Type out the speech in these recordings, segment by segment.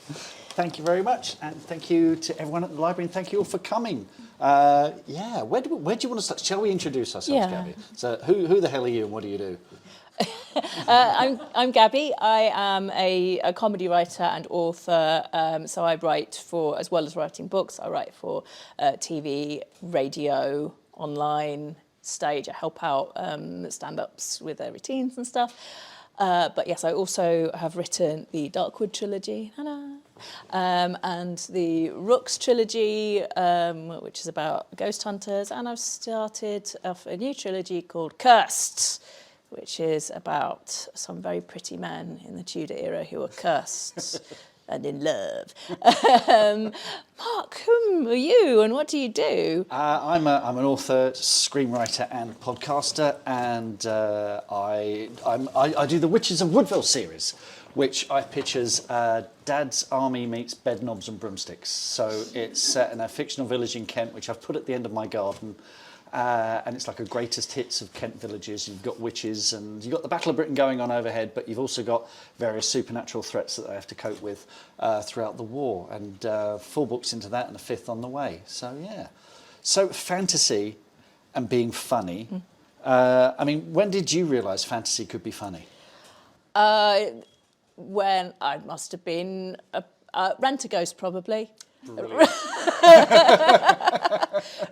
Thank you very much, and thank you to everyone at the library, and thank you all for coming. Where do you want to start? Shall we introduce ourselves, Gabby? So, who the hell are you, and what do you do? I'm Gabby. I am a comedy writer and author. So I write for, as well as writing books, I write for TV, radio, online, stage. I help out stand-ups with their routines and stuff. But yes, I also have written the Darkwood trilogy, and the Rooks trilogy, which is about ghost hunters. And I've started off a new trilogy called Cursed, which is about some very pretty men in the Tudor era who are cursed and in love. Mark, whom are you and what do you do? I'm an author, screenwriter and podcaster, and I do the Witches of Woodville series, which I pitch as Dad's Army meets Bed Knobs and Broomsticks. So it's set in a fictional village in Kent, which I've put at the end of my garden. And it's like a greatest hits of Kent villages. You've got witches and you've got the Battle of Britain going on overhead, but you've also got various supernatural threats that they have to cope with throughout the war. And 4 books into that and a 5th on the way. So, yeah. So, fantasy and being funny. I mean, when did you realise fantasy could be funny? When I must have been Rent-A-Ghost, probably. Brilliant.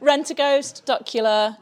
Rent-A-Ghost, Docula.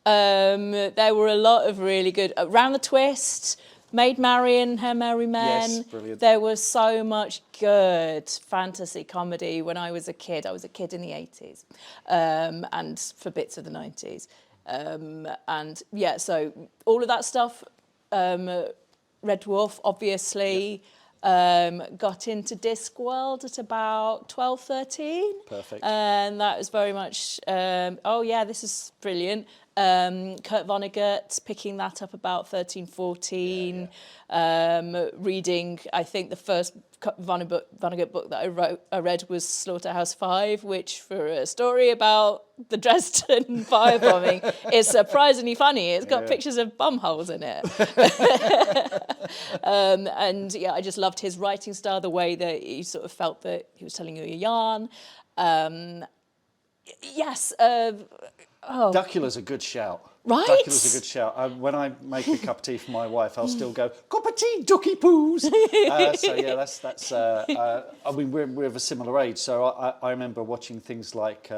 There were a lot of really good. Round the Twist, Maid Marian, Her Merry Men. Yes, brilliant. There was so much good fantasy comedy when I was a kid. I was a kid in the 80s and for bits of the 90s. And yeah, so all of that stuff. Red Dwarf, obviously. Got into Discworld at about 12, 13. Perfect. And that was very much, this is brilliant. Kurt Vonnegut, picking that up about 13, 14. Reading, I think the first Vonnegut book that I read was Slaughterhouse-Five, which for a story about the Dresden firebombing is surprisingly funny. It's got pictures of bumholes in it. And yeah, I just loved his writing style, the way that you sort of felt that he was telling you a yarn. Duckula's a good shout. Right? Duckula's a good shout. When I make a cup of tea for my wife, I'll still go, cup of tea, ducky poos. So yeah, that's. I mean, we're of a similar age, so I remember watching things like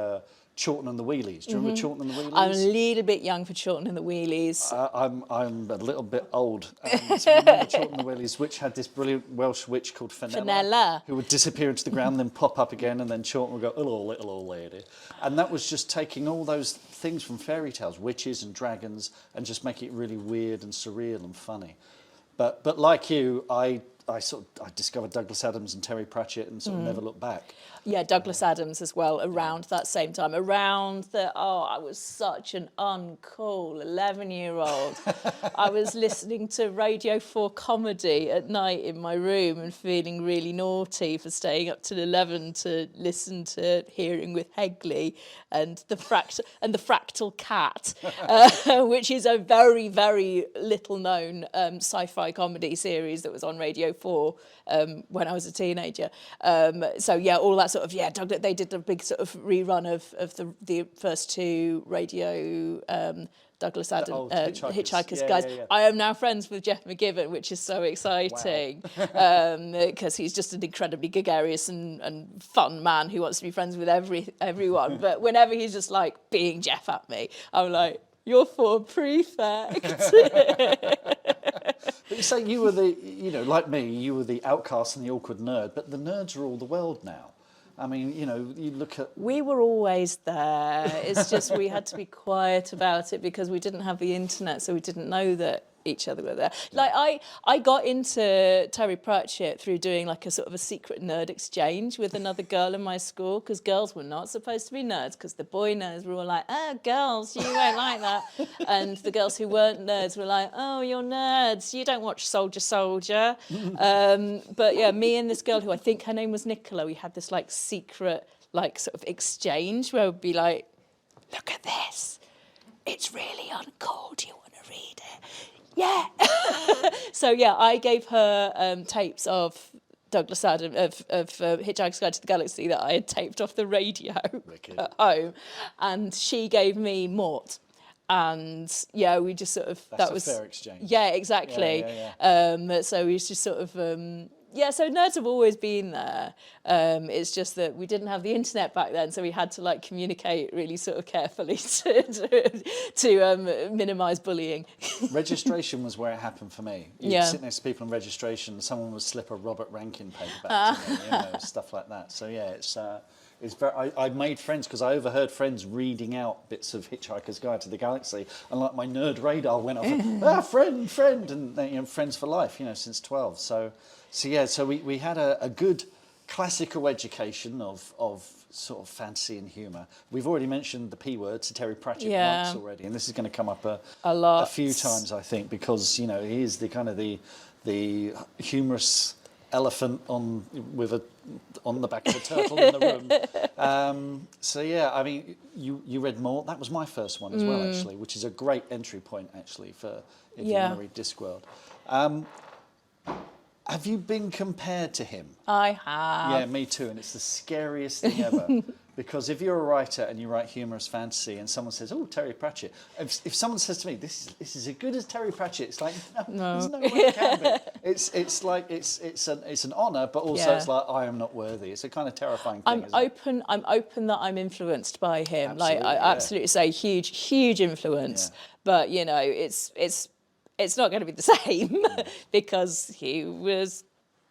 Chorlton and the Wheelies. Do you remember Chorlton and the Wheelies? I'm a little bit young for Chorlton and the Wheelies. I'm a little bit old. So remember Chorlton and the Wheelies, which had this brilliant Welsh witch called Fenella, who would disappear into the ground, then pop up again, and then Chorlton would go, hello, little old lady. And that was just taking all those things from fairy tales, witches and dragons, and just making it really weird and surreal and funny. But like you, I discovered Douglas Adams and Terry Pratchett and sort of never looked back. Yeah, Douglas Adams as well, around that same time. I was such an uncool 11-year-old. I was listening to Radio 4 comedy at night in my room and feeling really naughty for staying up till 11 to listen to Hearing with Hegley and the Fractal Cat, which is a very, very little-known sci-fi comedy series that was on Radio 4 when I was a teenager. So yeah, all that sort of, Douglas, they did a big sort of rerun of the first 2 radio Douglas Adams Hitchhikers guys. Yeah. I am now friends with Jeff McGibbon, which is so exciting because he's just an incredibly gregarious and fun man who wants to be friends with everyone. But whenever he's just like being Jeff at me, I'm like, you're for prefect. But you say you were like me, you were the outcast and the awkward nerd, but the nerds are all the world now. I mean, you look at... We were always there. It's just we had to be quiet about it because we didn't have the internet, so we didn't know that each other were there. Like I got into Terry Pratchett through doing like a sort of a secret nerd exchange with another girl in my school, because girls were not supposed to be nerds, because the boy nerds were all like, oh, girls, you won't like that. And the girls who weren't nerds were like, oh, you're nerds, you don't watch Soldier. But yeah, me and this girl who I think her name was Nicola, we had this like secret like sort of exchange where we'd be like, look at this, it's really uncool, do you want to read it? Yeah. So yeah, I gave her tapes of Douglas Adams of Hitchhiker's Guide to the Galaxy that I had taped off the radio Wicked. at home, and she gave me Mort. And yeah, we just sort of That's that was a fair exchange. Yeah, exactly. So we just sort of so nerds have always been there. It's just that we didn't have the internet back then, so we had to like communicate really sort of carefully to minimise bullying. Registration was where it happened for me. You'd sit next to people in registration, and someone would slip a Robert Rankin paperback to me, stuff like that. So yeah, it's very. I made friends because I overheard friends reading out bits of Hitchhiker's Guide to the Galaxy, and like my nerd radar went off. Friend, and friends for life. Since 12. So we had a good classical education of sort of fantasy and humour. We've already mentioned the P word, so Terry Pratchett once already, and this is going to come up a lot, a few times, I think, because he is the kind of the humorous elephant on the back of a turtle in the room. I mean, you read more. That was my first one as well, actually, which is a great entry point, actually, for if you want to read Discworld. Have you been compared to him? I have. Yeah, me too, and it's the scariest thing ever. Because if you're a writer and you write humorous fantasy and someone says, "Oh, Terry Pratchett," if someone says to me, "This is as good as Terry Pratchett," it's like, no. There's no way it can be. It's like it's an honour, but also it's like I am not worthy. It's a kind of terrifying thing. I'm open that I'm influenced by him. Absolutely, I absolutely say huge influence. Yeah. But it's not going to be the same because he was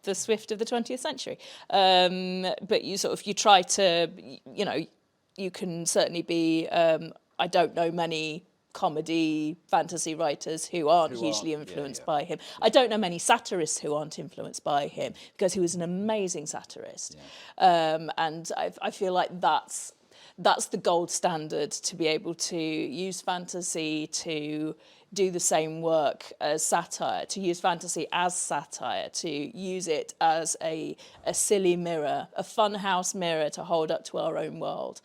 the Swift of the 20th century. But you try to, you can certainly be, I don't know many comedy fantasy writers who aren't hugely influenced by him. I don't know many satirists who aren't influenced by him because he was an amazing satirist. And I feel like that's the gold standard to be able to use fantasy to do the same work as satire, to use fantasy as satire, to use it as a silly mirror, a funhouse mirror to hold up to our own world.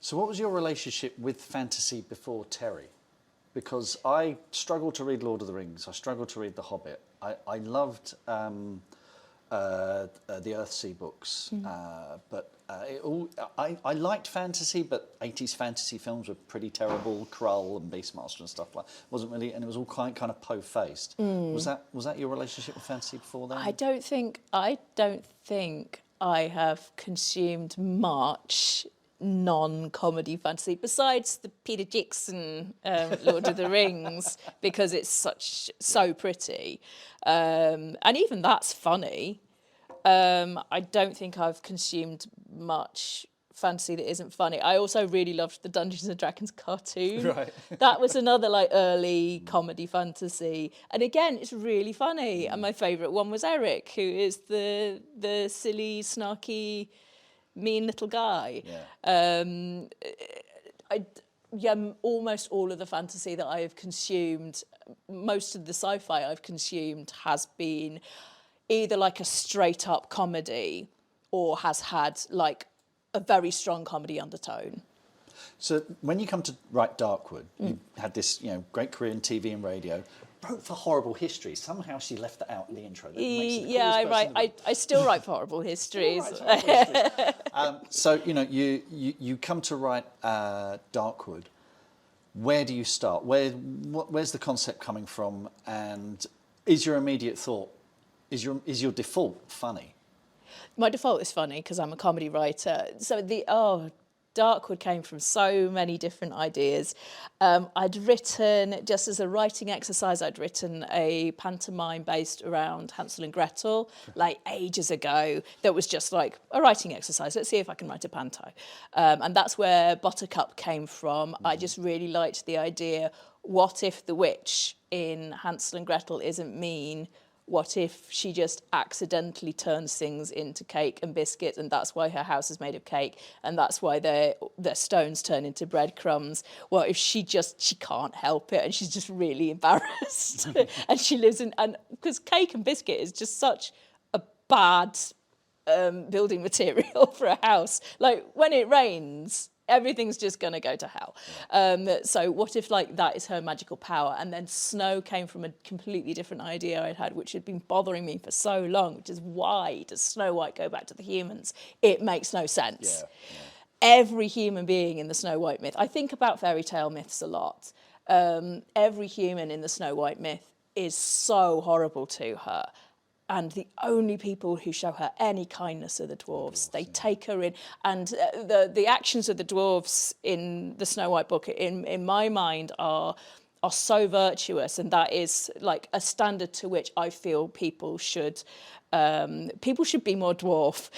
So what was your relationship with fantasy before Terry? Because I struggled to read Lord of the Rings. I struggled to read The Hobbit. I loved the Earthsea books, but I liked fantasy, but 80s fantasy films were pretty terrible. Krull and Beastmaster and stuff like that. Wasn't really, and it was all kind of po-faced. Was that your relationship with fantasy before then? I don't think I have consumed much non-comedy fantasy besides the Peter Jackson Lord of the Rings because it's so pretty, and even that's funny. I don't think I've consumed much fantasy that isn't funny. I also really loved the Dungeons and Dragons cartoon. Right. That was another early comedy fantasy, and again it's really funny. And my favourite one was Eric, who is the silly, snarky, mean little guy. Almost all of the fantasy that I have consumed, most of the sci-fi I've consumed has been either a straight up comedy or has had a very strong comedy undertone. So when you come to write Darkwood, you had this great career in TV and radio. Wrote for Horrible Histories. Somehow she left that out in the intro. I still write for Horrible Histories. So you come to write Darkwood. Where do you start? Where's the concept coming from? And is your immediate thought, is your default funny? My default is funny because I'm a comedy writer. So Darkwood came from so many different ideas. I'd written, just as a writing exercise, I'd written a pantomime based around Hansel and Gretel, ages ago, that was just a writing exercise. Let's see if I can write a panto. And that's where Buttercup came from. I just really liked the idea, what if the witch in Hansel and Gretel isn't mean? What if she just accidentally turns things into cake and biscuits, and that's why her house is made of cake, and that's why their stones turn into breadcrumbs? What if she can't help it, and she's just really embarrassed, and she lives and because cake and biscuit is just such a bad building material for a house. When it rains, everything's just going to go to hell. So what if like that is her magical power? And then snow came from a completely different idea I'd had, which had been bothering me for so long, which is, why does Snow White go back to the humans? It makes no sense. Every human being in the Snow White myth, I think about fairy tale myths a lot. Every human in the Snow White myth is so horrible to her. And the only people who show her any kindness are the dwarves. They take her in, and the actions of the dwarves in the Snow White book, in my mind, are so virtuous, and that is like a standard to which I feel people should be more dwarf,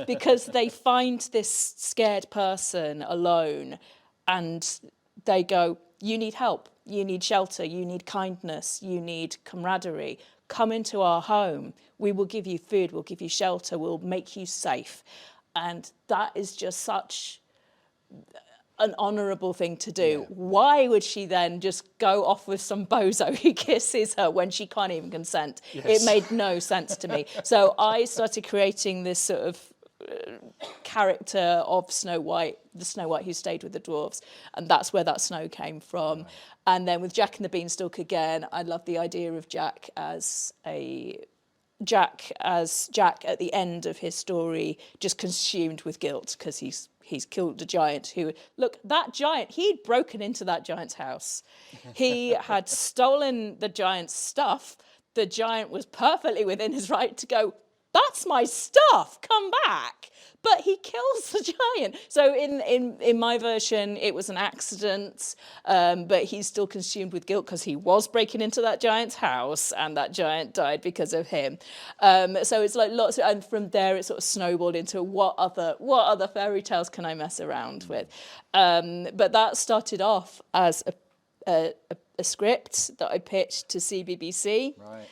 because they find this scared person alone, and they go, "You need help. You need shelter. You need kindness. You need camaraderie. Come into our home. We will give you food. We'll give you shelter. We'll make you safe." And that is just such an honourable thing to do. Why would she then just go off with some bozo who kisses her when she can't even consent? It made no sense to me. So I started creating this sort of character of Snow White, the Snow White who stayed with the dwarves, and that's where that snow came from. And then with Jack and the Beanstalk again, I love the idea of Jack Jack at the end of his story, just consumed with guilt because he's killed a giant who, look, that giant, he'd broken into that giant's house. He had stolen the giant's stuff. The giant was perfectly within his right to go, "That's my stuff, come back." But he kills the giant. So in my version, it was an accident, but he's still consumed with guilt because he was breaking into that giant's house, and that giant died because of him. So it's like lots, and from there it sort of snowballed into what other fairy tales can I mess around with? But that started off as a script that I pitched to CBBC. Right.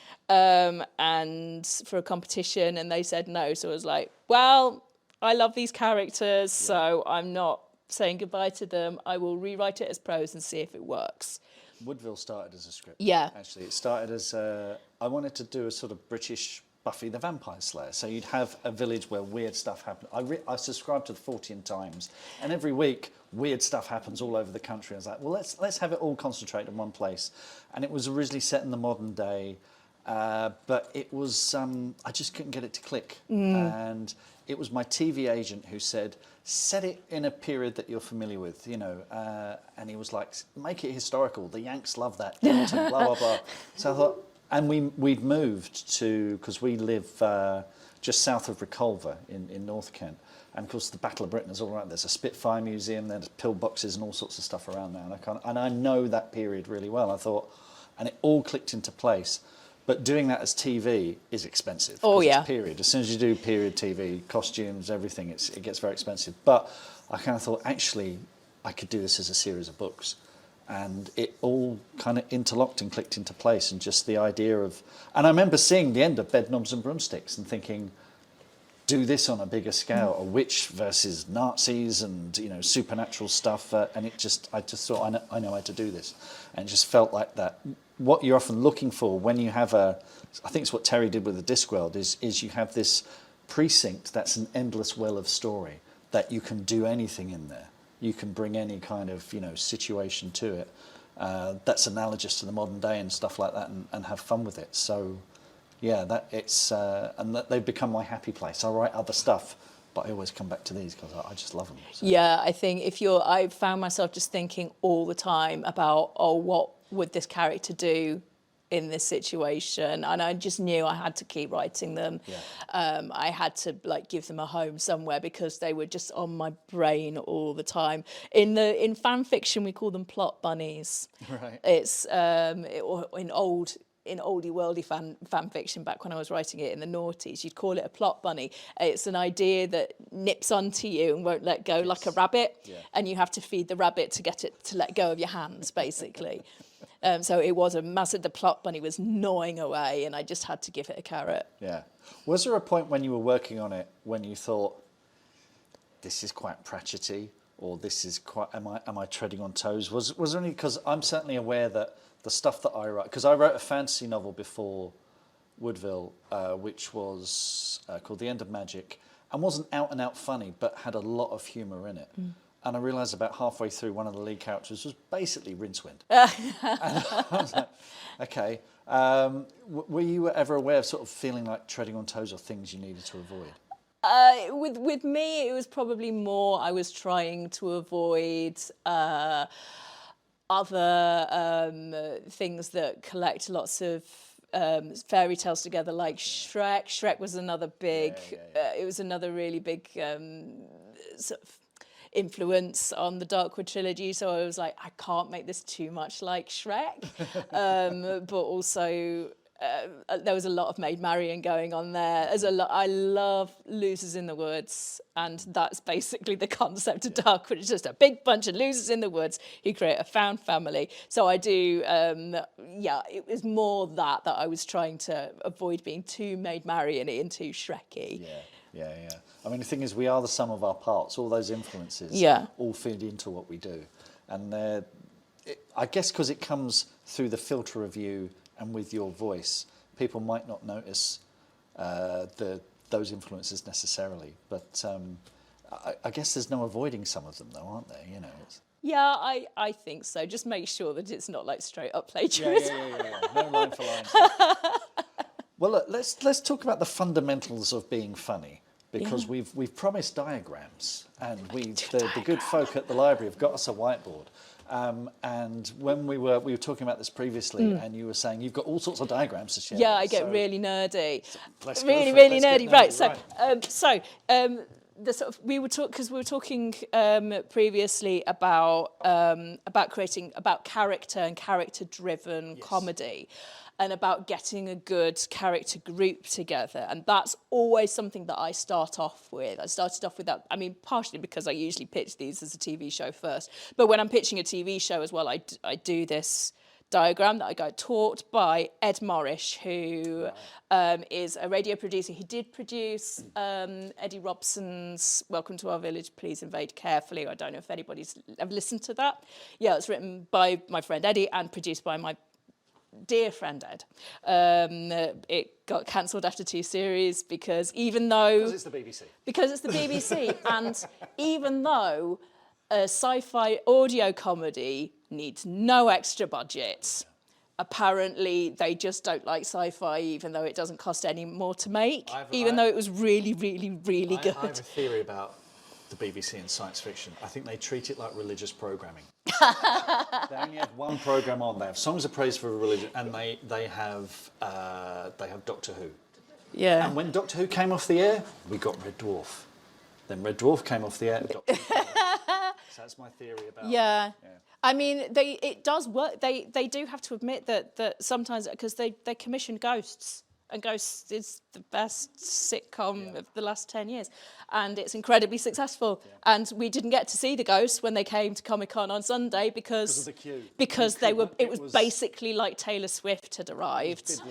And for a competition, and they said no. So I was like, well, I love these characters, so I'm not saying goodbye to them. I will rewrite it as prose and see if it works. Woodville started as a script. Yeah. Actually, it started as I wanted to do a sort of British Buffy the Vampire Slayer. So you'd have a village where weird stuff happened. I subscribed to the Fortean Times, and every week weird stuff happens all over the country. I was like, well, let's have it all concentrated in one place. And it was originally set in the modern day, but it was I just couldn't get it to click. And it was my TV agent who said, set it in a period that you're familiar with, you know. And he was like, make it historical. The Yanks love that. Blah, blah, blah. So I thought, and we'd moved to, because we live just south of Reculver in North Kent. And of course, the Battle of Britain is all around. There's a Spitfire museum, there's pillboxes and all sorts of stuff around there. And I know that period really well. I thought, and it all clicked into place. But doing that as TV is expensive. Oh, yeah. It's period. As soon as you do period TV, costumes, everything, it gets very expensive. But I kind of thought, actually, I could do this as a series of books. And it all kind of interlocked and clicked into place. And just the idea of... And I remember seeing the end of Bedknobs and Broomsticks and thinking, do this on a bigger scale, a witch versus Nazis and, you know, supernatural stuff. And I just thought, I know how to do this. And it just felt like that. What you're often looking for when you have I think it's what Terry did with the Discworld, is you have this precinct that's an endless well of story, that you can do anything in there. You can bring any kind of, you know, situation to it that's analogous to the modern day and stuff like that, and have fun with it. So, yeah, and they've become my happy place. I write other stuff, but I always come back to these because I just love them. So. Yeah, I think I found myself just thinking all the time about, what would this character do in this situation? And I just knew I had to keep writing them. Yeah. I had to give them a home somewhere because they were just on my brain all the time. In fan fiction, we call them plot bunnies. Right. It's in oldie worldy fan fiction, back when I was writing it in the noughties, you'd call it a plot bunny. It's an idea that nips onto you and won't let go, like a rabbit, and you have to feed the rabbit to get it to let go of your hands, basically. So it was a massive, the plot bunny was gnawing away, and I just had to give it a carrot. Yeah. Was there a point when you were working on it when you thought, this is quite Pratchett-y, or this is quite, am I treading on toes? Was there any, because I'm certainly aware that the stuff that I write, because I wrote a fantasy novel before Woodville, which was called The End of Magic, and wasn't out and out funny, but had a lot of humour in it. and I realised about halfway through one of the lead characters was basically Rincewind. And I was like, okay. Were you ever aware of sort of feeling like treading on toes or things you needed to avoid? With me, it was probably more I was trying to avoid other things that collect lots of fairy tales together, like Shrek. Shrek was another big, it was another really big sort of influence on the Darkwood trilogy. So I was like, I can't make this too much like Shrek. But also, there was a lot of maid marrying going on there. I love Losers in the Woods, and that's basically the concept of Darkwood. It's just a big bunch of losers in the woods who create a found family. So I do, it was more that I was trying to avoid being too maid marrying and too Shrekky. Yeah. I mean, the thing is, we are the sum of our parts. All those influences all feed into what we do. And I guess because it comes through the filter of you and with your voice, people might not notice those influences necessarily. But I guess there's no avoiding some of them, though, aren't there? You know. Yeah, I think so. Just make sure that it's not like straight up plagiarism. Yeah. No line for line stuff. Well, look, let's talk about the fundamentals of being funny, because we've promised diagrams, and the good folk at the library have got us a whiteboard. And when we were talking about this previously, and you were saying you've got all sorts of diagrams to share. Yeah, I get really nerdy. Let's really nerdy. Right. The sort of we were talking previously about character and character driven comedy, and about getting a good character group together. And that's always something that I start off with. I started off with that, I mean, partially because I usually pitch these as a TV show first. But when I'm pitching a TV show as well, I do this diagram that I got taught by Ed Morrish, who is a radio producer. He did produce Eddie Robson's Welcome to Our Village, Please Invade Carefully. I don't know if anybody's ever listened to that. Yeah, it's written by my friend Eddie and produced by my dear friend Ed. It got cancelled after 2 series because because it's the BBC. Because it's the BBC, and even though a sci-fi audio comedy needs no extra budget, apparently they just don't like sci-fi, even though it doesn't cost any more to make, though it was really, really, really good. I have a theory about the BBC and science fiction. I think they treat it like religious programming. They only have one program on. They have songs of praise for religion, and they have Doctor Who. Yeah. And when Doctor Who came off the air, we got Red Dwarf. Then Red Dwarf came off the air. Doctor Who came off. So that's my theory about. Yeah. I mean, it does work. They do have to admit that sometimes, because they commission Ghosts. And Ghosts is the best sitcom of the last 10 years. And it's incredibly successful. Yeah. And we didn't get to see the Ghosts when they came to Comic-Con on Sunday because of the queue. Because it was basically like Taylor Swift had arrived.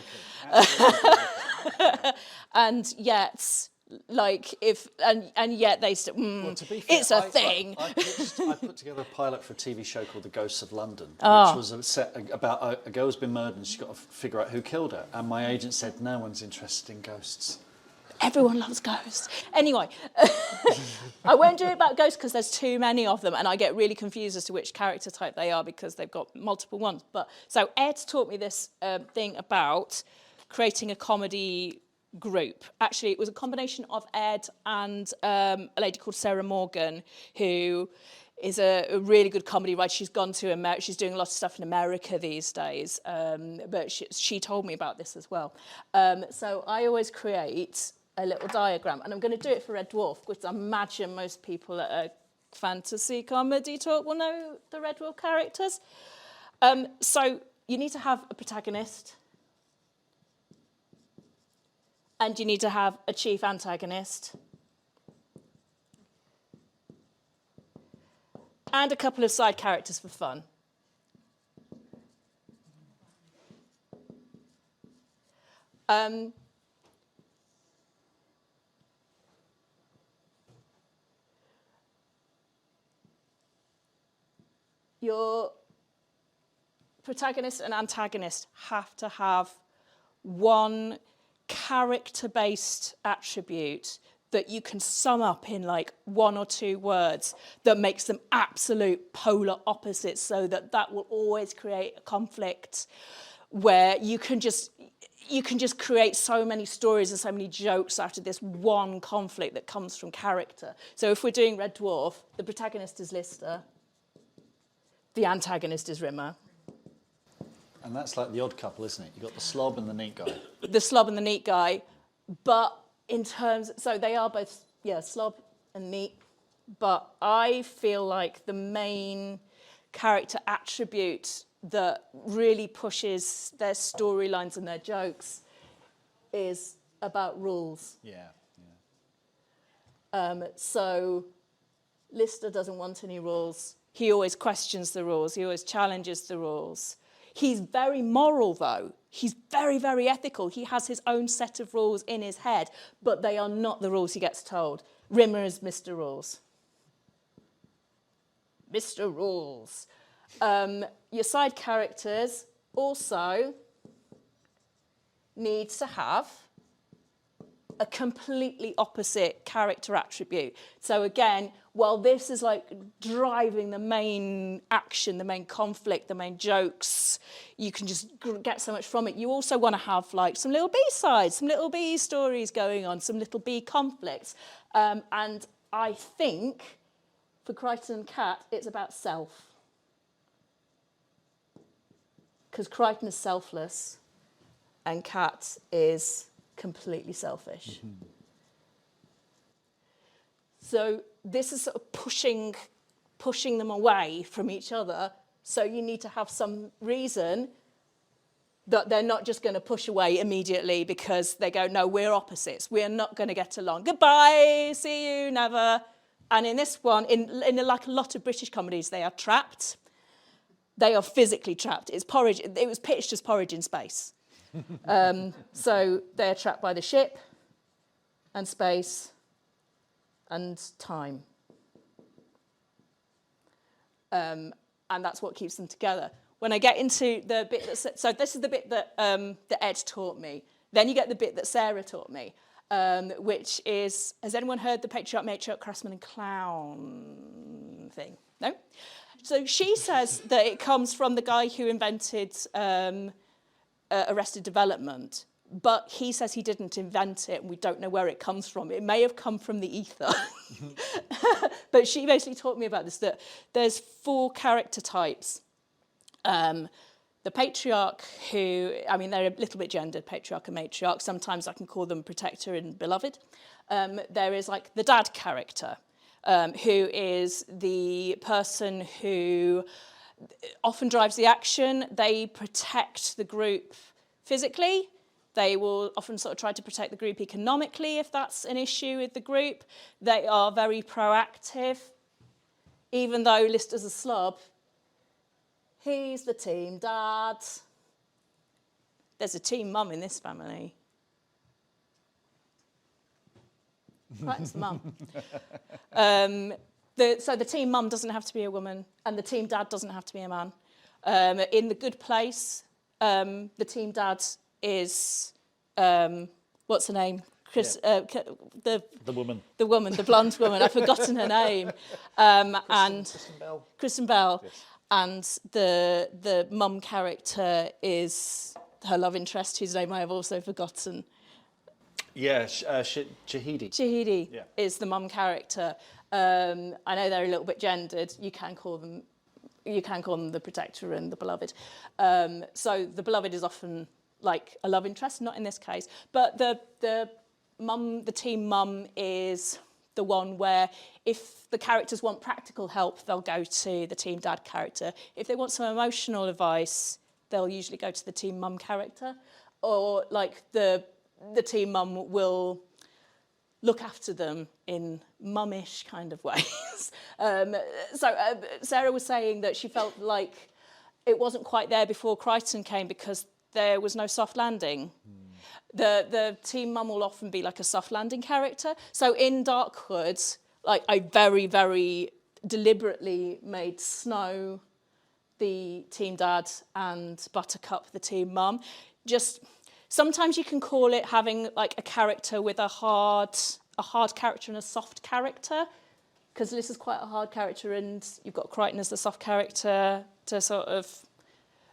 And yet, like, yet they still, it's a thing. I put together a pilot for a TV show called The Ghosts of London, which was about a girl's been murdered and she's got to figure out who killed her. And my agent said, no one's interested in ghosts. Everyone loves ghosts. Anyway, I won't do it about ghosts because there's too many of them, and I get really confused as to which character type they are because they've got multiple ones. But so Ed taught me this thing about creating a comedy group. Actually, it was a combination of Ed and a lady called Sarah Morgan, who is a really good comedy writer. She's gone to America. She's doing a lot of stuff in America these days. But she told me about this as well. So I always create a little diagram, and I'm going to do it for Red Dwarf, because I imagine most people at a fantasy comedy talk will know the Red Dwarf characters. So you need to have a protagonist, and you need to have a chief antagonist, and a couple of side characters for fun. Your protagonist and antagonist have to have one character-based attribute that you can sum up in like 1 or 2 words that makes them absolute polar opposites, so that will always create a conflict where you can just create so many stories and so many jokes out of this one conflict that comes from character. So if we're doing Red Dwarf, the protagonist is Lister, the antagonist is Rimmer. And that's like the odd couple, isn't it? You've got the slob and the neat guy. The slob and the neat guy, but in terms, so they are both, slob and neat, but I feel like the main character attribute that really pushes their storylines and their jokes is about rules. So Lister doesn't want any rules. He always questions the rules. He always challenges the rules. He's very moral, though. He's very, very ethical. He has his own set of rules in his head, but they are not the rules he gets told. Rimmer is Mr. Rules. Mr. Rules. Your side characters also need to have a completely opposite character attribute. So again, while this is like driving the main action, the main conflict, the main jokes, you can just get so much from it. You also want to have like some little B-sides, some little B stories going on, some little B conflicts. And I think for Crichton and Cat, it's about self. Because Crichton is selfless and Cat is completely selfish. Mm-hmm. So this is sort of pushing them away from each other. So you need to have some reason that they're not just going to push away immediately because they go, no, we're opposites. We're not going to get along. Goodbye, see you, never. And in this one, in like a lot of British comedies, they are trapped. They are physically trapped. It's porridge. It was pitched as Porridge in Space. So they're trapped by the ship and space and time. And that's what keeps them together. When I get into the bit so this is the bit that Ed taught me. Then you get the bit that Sarah taught me, which is, has anyone heard the patriarch, matriarch, craftsman and clown thing? No? So she says that it comes from the guy who invented Arrested Development, but he says he didn't invent it and we don't know where it comes from. It may have come from the ether. But she basically taught me about this, that there's 4 character types. The patriarch who, I mean, they're a little bit gendered, patriarch and matriarch. Sometimes I can call them protector and beloved. There is like the dad character, who is the person who often drives the action. They protect the group physically. They will often sort of try to protect the group economically if that's an issue with the group. They are very proactive. Even though Lister's a slob, he's the team dad. There's a team mum in this family. Right, it's mum. So the team mum doesn't have to be a woman, and the team dad doesn't have to be a man. In The Good Place, the team dad is, what's her name? The woman. The woman, the blonde woman. I've forgotten her name. Kristen Bell. Yes. And the mum character is her love interest, whose name I have also forgotten. Yeah, Shahidi. Shahidi is the mum character. I know they're a little bit gendered. You can call them the protector and the beloved. So the beloved is often like a love interest, not in this case. But the team mum is the one where if the characters want practical help, they'll go to the team dad character. If they want some emotional advice, they'll usually go to the team mum character. Or like the team mum will look after them in mummish kind of ways. Sarah was saying that she felt like it wasn't quite there before Crichton came because there was no soft landing. The team mum will often be like a soft landing character. So in Darkwood, like I very, very deliberately made Snow the team dad and Buttercup the team mum. Just sometimes you can call it having like a character with a hard a hard character and a soft character, because Liz is quite a hard character and you've got Crichton as the soft character to sort of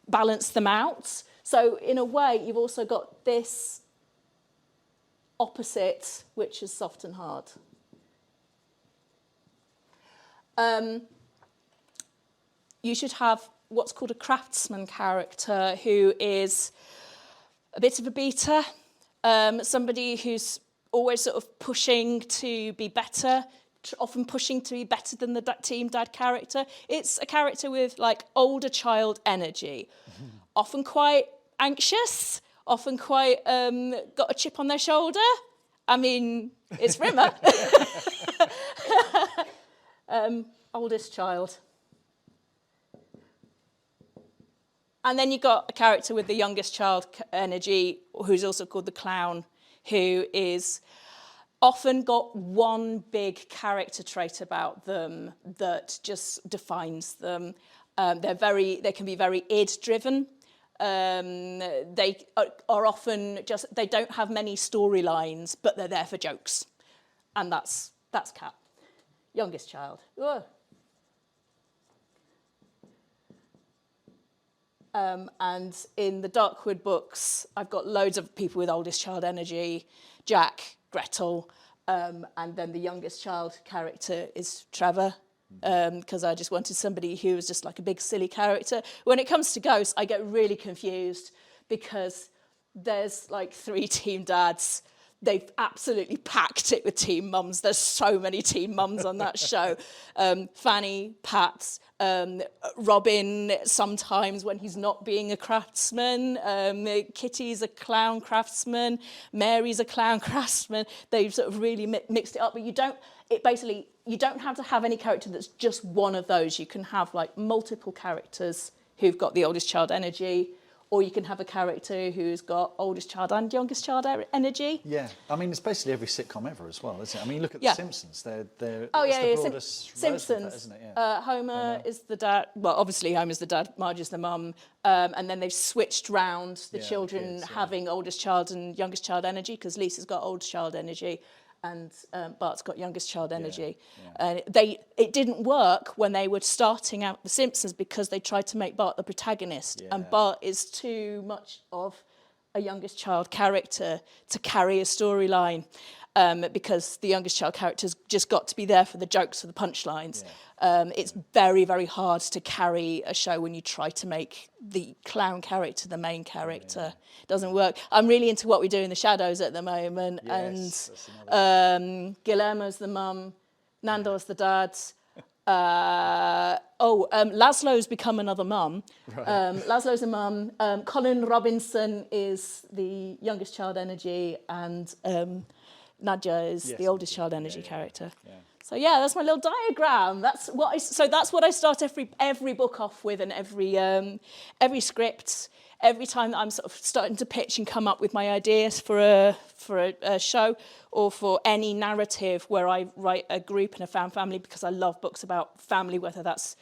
balance them out. So in a way, you've also got this opposite, which is soft and hard. You should have what's called a craftsman character, who is a bit of a beater, somebody who's always sort of pushing to be better, often pushing to be better than the team dad character. It's a character with like older child energy, often quite anxious, often quite got a chip on their shoulder. I mean, it's Rimmer. Oldest child. And then you've got a character with the youngest child energy, who's also called the clown, who is often got one big character trait about them that just defines them. They can be very id-driven. They are often they don't have many storylines, but they're there for jokes. And that's Cat, youngest child. Whoa. And in the Darkwood books, I've got loads of people with oldest child energy, Jack, Gretel, and then the youngest child character is Trevor, because I just wanted somebody who was just like a big silly character. When it comes to ghosts, I get really confused because there's like 3 team dads. They've absolutely packed it with team mums. There's so many team mums on that show. Fanny, Pat, Robin, sometimes when he's not being a craftsman. Kitty's a clown craftsman. Mary's a clown craftsman. They've sort of really mixed it up. But you don't have to have any character that's just one of those. You can have like multiple characters who've got the oldest child energy, or you can have a character who's got oldest child and youngest child energy. Yeah, I mean, it's basically every sitcom ever as well, isn't it? I mean, look at The Simpsons. They're the broadest Simpsons. That, isn't it? Yeah. Homer is the dad. Well, obviously Homer's the dad, Marge is the mum, and then they've switched round the children having oldest child and youngest child energy, because Lisa's got oldest child energy, and Bart's got youngest child energy. And it didn't work when they were starting out The Simpsons, because they tried to make Bart the protagonist, and Bart is too much of a youngest child character to carry a storyline, because the youngest child character's just got to be there for the jokes, for the punchlines. It's very, very hard to carry a show when you try to make the clown character the main character. It doesn't work. I'm really into What We Do in the Shadows at the moment, and Guillermo's the mum, Nando's the dad. Laszlo's become another mum. Right. Laszlo's a mum. Colin Robinson is the youngest child energy, and Nadia is the oldest child energy character. Yeah. So that's my little diagram. That's what I start every book off with, and every script. Every time that I'm sort of starting to pitch and come up with my ideas for a show, or for any narrative where I write a group and a fan family, because I love books about family, whether that's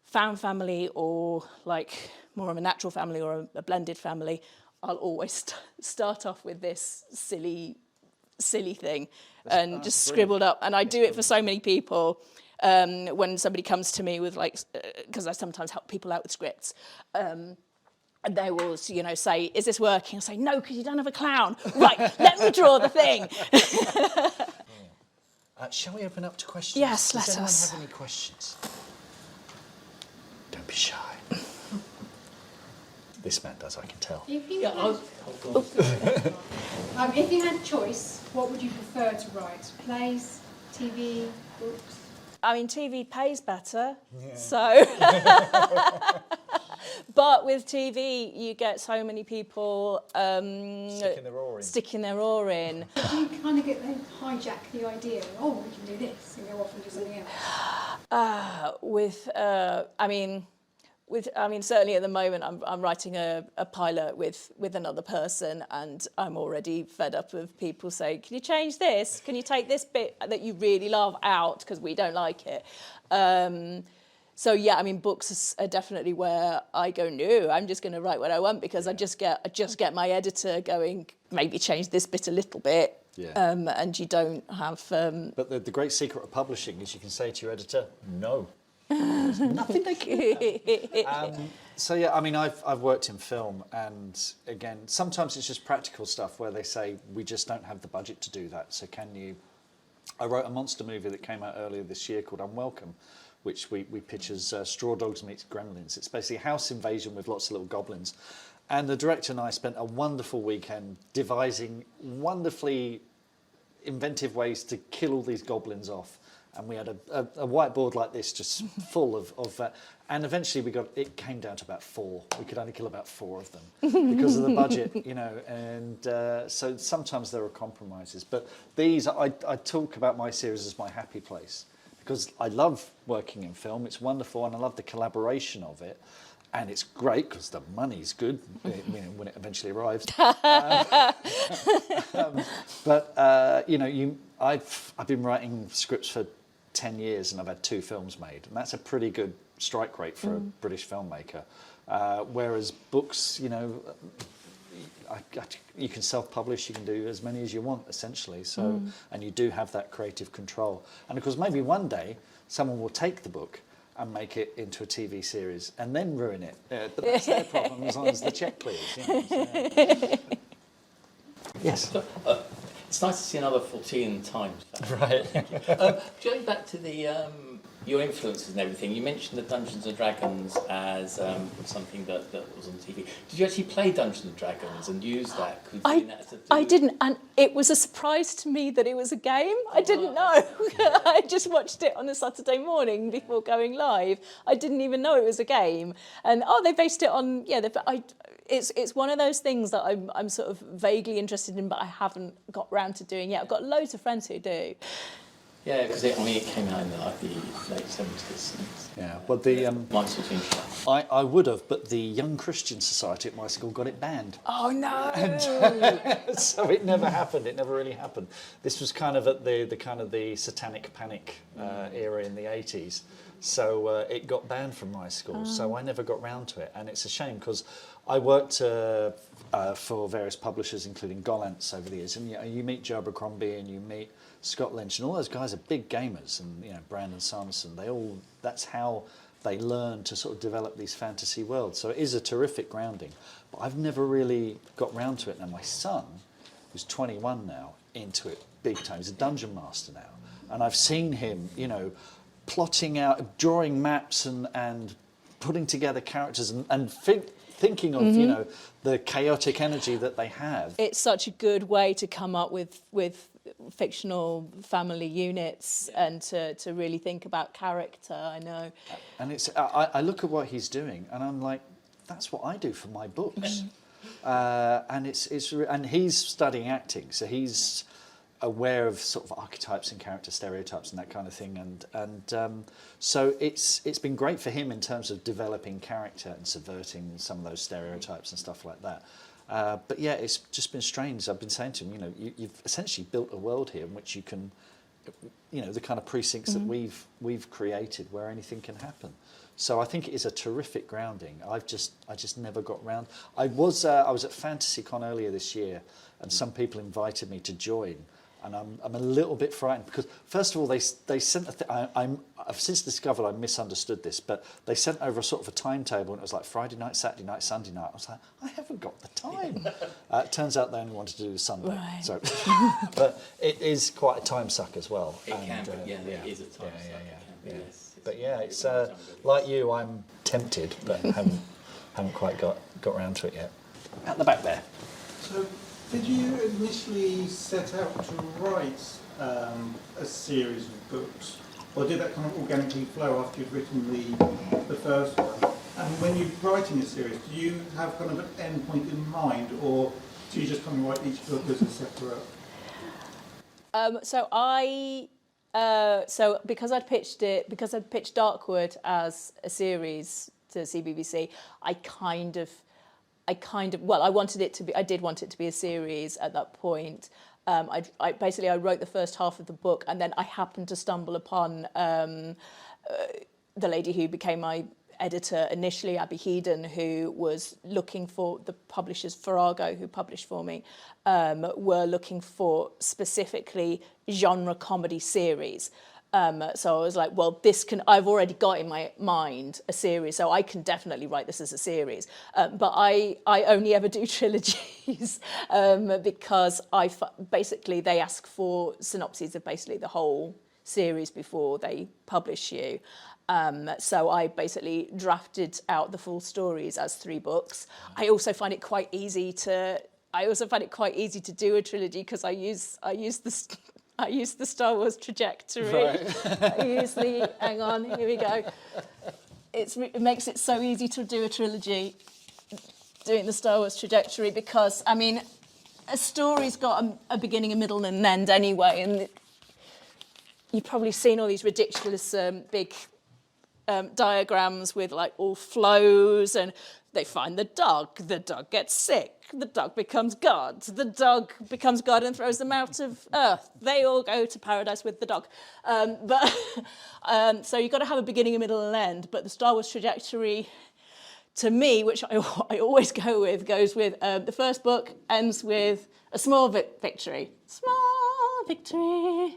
fan family or like more of a natural family or a blended family, I'll always start off with this silly thing and just scribbled up. And I do it for so many people. When somebody comes to me with because I sometimes help people out with scripts, and they will, say, "Is this working?" I'll say, "No, because you don't have a clown." Right, let me draw the thing. Shall we open up to questions? Yes, let us. Does anyone have any questions? Don't be shy. This man does, I can tell. If you had a choice, what would you prefer to write? Plays, TV, books? I mean, TV pays better, so... But with TV, you get so many people sticking their our in. Do you kind of get hijack the idea? Oh, we can do this, and go off and do something else. Certainly at the moment, I'm writing a pilot with another person, and I'm already fed up of people saying, "Can you change this? Can you take this bit that you really love out because we don't like it?" Books are definitely where I go, no, I'm just going to write what I want, because I just get my editor going, maybe change this bit a little bit, Yeah. And you don't have... But the great secret of publishing is you can say to your editor, no. There's nothing they can do. So yeah, I mean, I've worked in film, and again, sometimes it's just practical stuff where they say, we just don't have the budget to do that, so can you... I wrote a monster movie that came out earlier this year called Unwelcome, which we pitch as Straw Dogs Meets Gremlins. It's basically a house invasion with lots of little goblins. And the director and I spent a wonderful weekend devising wonderfully inventive ways to kill all these goblins off. And we had a whiteboard like this just full of and eventually it came down to about 4. We could only kill about 4 of them because of the budget, you know, and so sometimes there are compromises. But these, I talk about my series as my happy place because I love working in film. It's wonderful and I love the collaboration of it. And it's great because the money's good, you know, when it eventually arrives. But you know, I've been writing scripts for 10 years and I've had 2 films made, and that's a pretty good strike rate for a British filmmaker. Whereas books, you know, you can self-publish, you can do as many as you want, essentially. So, and you do have that creative control. And of course, maybe one day someone will take the book and make it into a TV series and then ruin it. But that's their problem as long as the check clears. You know, so, yeah. Yes. So, it's nice to see another 14 times. Right. Going back to the your influences and everything, you mentioned the Dungeons and Dragons as something that was on TV. Did you actually play Dungeons and Dragons and use that? I didn't, and it was a surprise to me that it was a game. I didn't know. I just watched it on a Saturday morning before going live. I didn't even know it was a game. And they based it on It's one of those things that I'm sort of vaguely interested in, but I haven't got round to doing yet. I've got loads of friends who do. Yeah, because it came out in the late 70s. Yeah, well, the I would have, but the Young Christian Society at my school got it banned. Oh no! So it never happened. It never really happened. This was kind of at the kind of the Satanic Panic era in the 80s. So it got banned from my school. So I never got round to it, and it's a shame because I worked for various publishers, including Gollancz, over the years, and you meet Joe Abercrombie and you meet Scott Lynch, and all those guys are big gamers, and Brandon Sanderson. That's how they learn to sort of develop these fantasy worlds. So it is a terrific grounding, but I've never really got round to it. Now my son, who's 21 now, into it big time. He's a dungeon master now, and I've seen him, plotting out, drawing maps and putting together characters and thinking of the chaotic energy that they have. It's such a good way to come up with fictional family units and to really think about character. I know. And it's I look at what he's doing and I'm like, that's what I do for my books. And he's studying acting, so he's aware of sort of archetypes and character stereotypes and that kind of thing, and so it's been great for him in terms of developing character and subverting some of those stereotypes and stuff like that. But yeah, it's just been strange. I've been saying to him, you've essentially built a world here in which you can, the kind of precincts that we've created where anything can happen. So I think it is a terrific grounding. I just never got round. I was at FantasyCon earlier this year, and some people invited me to join. And I'm a little bit frightened because, first of all, they sent I've since discovered I misunderstood this, but they sent over a sort of a timetable, and it was like Friday night, Saturday night, Sunday night. I was like, I haven't got the time. It turns out they only wanted to do the Sunday. Right. So, but it is quite a time suck as well. It can be, it is a time suck. Yeah. But yeah, it's like you, I'm tempted, but haven't quite got around to it yet. At the back there. So, did you initially set out to write a series of books, or did that kind of organically flow after you'd written the first one? And when you're writing a series, do you have kind of an end point in mind, or do you just kind of write each book as a separate? So because I'd pitched Darkwood as a series to CBBC, I did want it to be a series at that point. I wrote the first half of the book, and then I happened to stumble upon the lady who became my editor initially, Abby Heaton, who was looking for the publishers, Farrago, who published for me, were looking for specifically genre comedy series. So I was like, well, I've already got in my mind a series, so I can definitely write this as a series. But I only ever do trilogies because basically they ask for synopses of basically the whole series before they publish you. So I basically drafted out the full stories as 3 books. I also find it quite easy to do a trilogy because I use the Star Wars trajectory. Right. I use the, hang on, here we go. It makes it so easy to do a trilogy, doing the Star Wars trajectory, because, I mean, a story's got a beginning, a middle, and an end anyway, and you've probably seen all these ridiculous big diagrams with, like, all flows, and they find the dog gets sick, the dog becomes God and throws them out of Earth. They all go to paradise with the dog. So you've got to have a beginning, a middle, and an end. But the Star Wars trajectory, to me, which I always goes with the first book ends with a small victory. Small victory.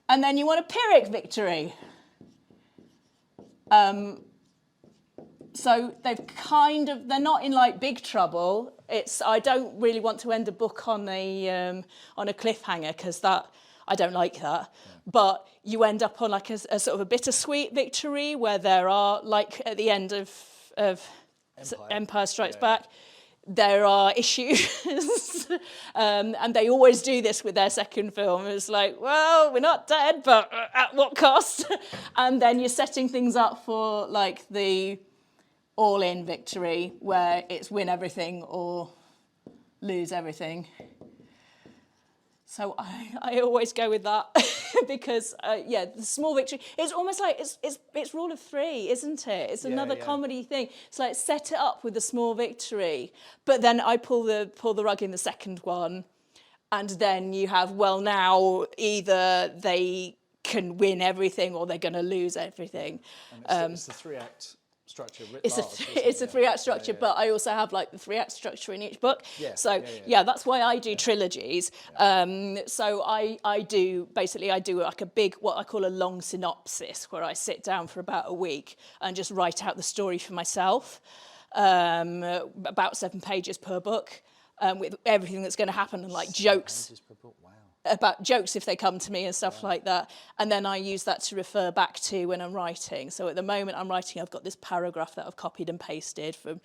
And then you want a Pyrrhic victory. So they're not in like big trouble. I don't really want to end a book on a cliffhanger because I don't like that. Yeah. But you end up on like a sort of a bittersweet victory where there are, like at the end of Empire Strikes Back, there are issues. And they always do this with their second film. It's like, well, we're not dead, but at what cost? And then you're setting things up for like the all-in victory where it's win everything or lose everything. So I always go with that because the small victory, it's almost like it's rule of 3, isn't it? It's another comedy thing. It's like set it up with a small victory, but then I pull the rug in the second one, and then you have, well, now either they can win everything or they're going to lose everything. And it's the 3-act structure writ large, it's a 3-act structure, but I also have like the 3-act structure in each book. That's why I do trilogies. So I do like a big, what I call a long synopsis, where I sit down for about a week and just write out the story for myself, about 7 pages per book, with everything that's going to happen and like jokes. Pages per book. Wow. About jokes if they come to me and stuff like that. And then I use that to refer back to when I'm writing. So at the moment I'm writing, I've got this paragraph that I've copied and pasted from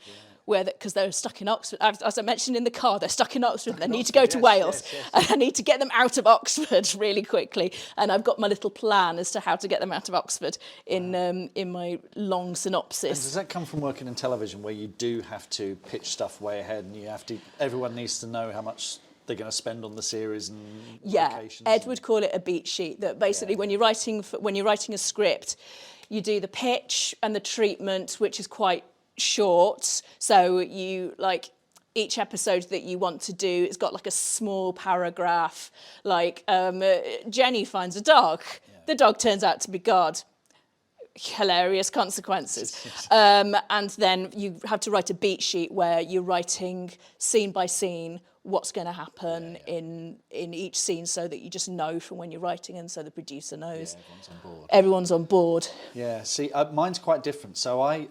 because they're stuck in Oxford. As I mentioned in the car, they're stuck in Oxford and they need to go to Wales. And I need to get them out of Oxford really quickly. And I've got my little plan as to how to get them out of Oxford in my long synopsis. And does that come from working in television where you do have to pitch stuff way ahead and everyone needs to know how much they're going to spend on the series and locations? Ed would call it a beat sheet. That basically, when you're writing a script, you do the pitch and the treatment, which is quite short. So you like each episode that you want to do, it's got like a small paragraph, like Jenny finds a dog. Yeah. The dog turns out to be God. Hilarious consequences. And then you have to write a beat sheet where you're writing scene by scene what's going to happen in each scene, so that you just know from when you're writing, and so the producer knows. Yeah, everyone's on board. Yeah, see, mine's quite different. So I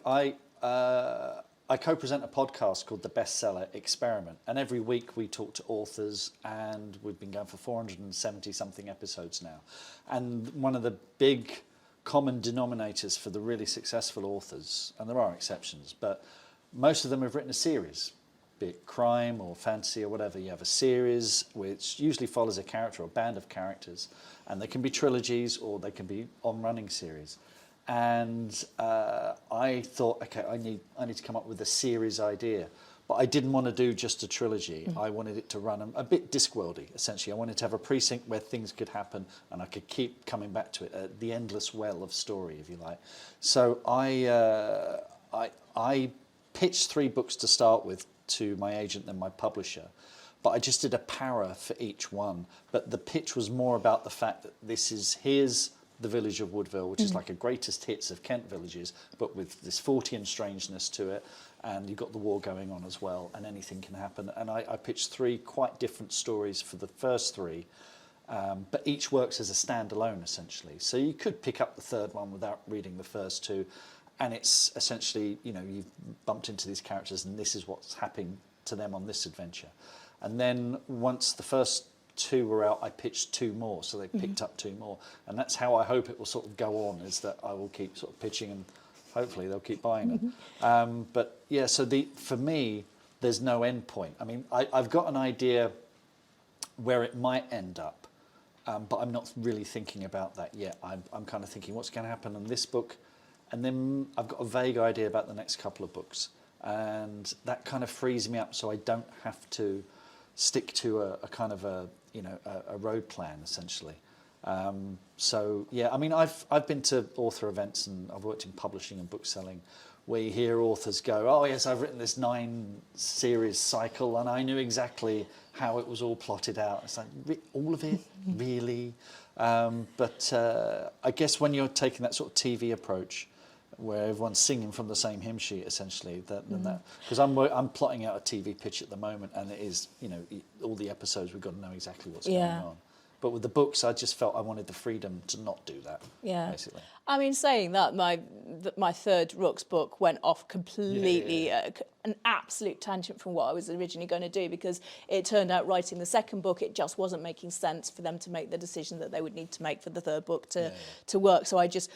co-present a podcast called the Bestseller Experiment, and every week we talk to authors, and we've been going for 470 something episodes now. And one of the big common denominators for the really successful authors, and there are exceptions, but most of them have written a series, be it crime or fantasy or whatever. You have a series which usually follows a character or a band of characters, and they can be trilogies or they can be on-running series. And I thought, okay, I need to come up with a series idea. But I didn't want to do just a trilogy. I wanted it to run a bit Discworldy, essentially. I wanted to have a precinct where things could happen and I could keep coming back to it, the endless well of story, if you like. So I pitched 3 books to start with to my agent and my publisher. But I just did a para for each one. But the pitch was more about the fact that here's the village of Woodville, which is like a greatest hits of Kent villages, but with this Fortean strangeness to it. And you've got the war going on as well, and anything can happen. And I pitched 3 quite different stories for the first 3, but each works as a standalone, essentially. So you could pick up the third one without reading the first 2, and it's essentially, you know, you've bumped into these characters, and this is what's happening to them on this adventure. And then once the first 2 were out, I pitched 2 more, so they picked up 2 more. And that's how I hope it will sort of go on, is that I will keep sort of pitching and hopefully they'll keep buying them. But yeah, so for me, there's no end point. I mean, I've got an idea where it might end up, but I'm not really thinking about that yet. I'm kind of thinking what's going to happen in this book, and then I've got a vague idea about the next couple of books, and that kind of frees me up so I don't have to stick to a kind of a road plan, essentially. So yeah, I mean, I've been to author events and I've worked in publishing and book selling, where you hear authors go, "Oh yes, I've written this 9 series cycle and I knew exactly how it was all plotted out." It's like, all of it, really? But I guess when you're taking that sort of TV approach, where everyone's singing from the same hymn sheet, essentially, because I'm plotting out a TV pitch at the moment, and it is, you know, all the episodes we've got to know exactly what's going on. But with the books, I just felt I wanted the freedom to not do that. Yeah. Basically. I mean, saying that, my third Rooks book went off completely, an absolute tangent from what I was originally going to do, because it turned out writing the second book, it just wasn't making sense for them to make the decision that they would need to make for the third book to work. So I just,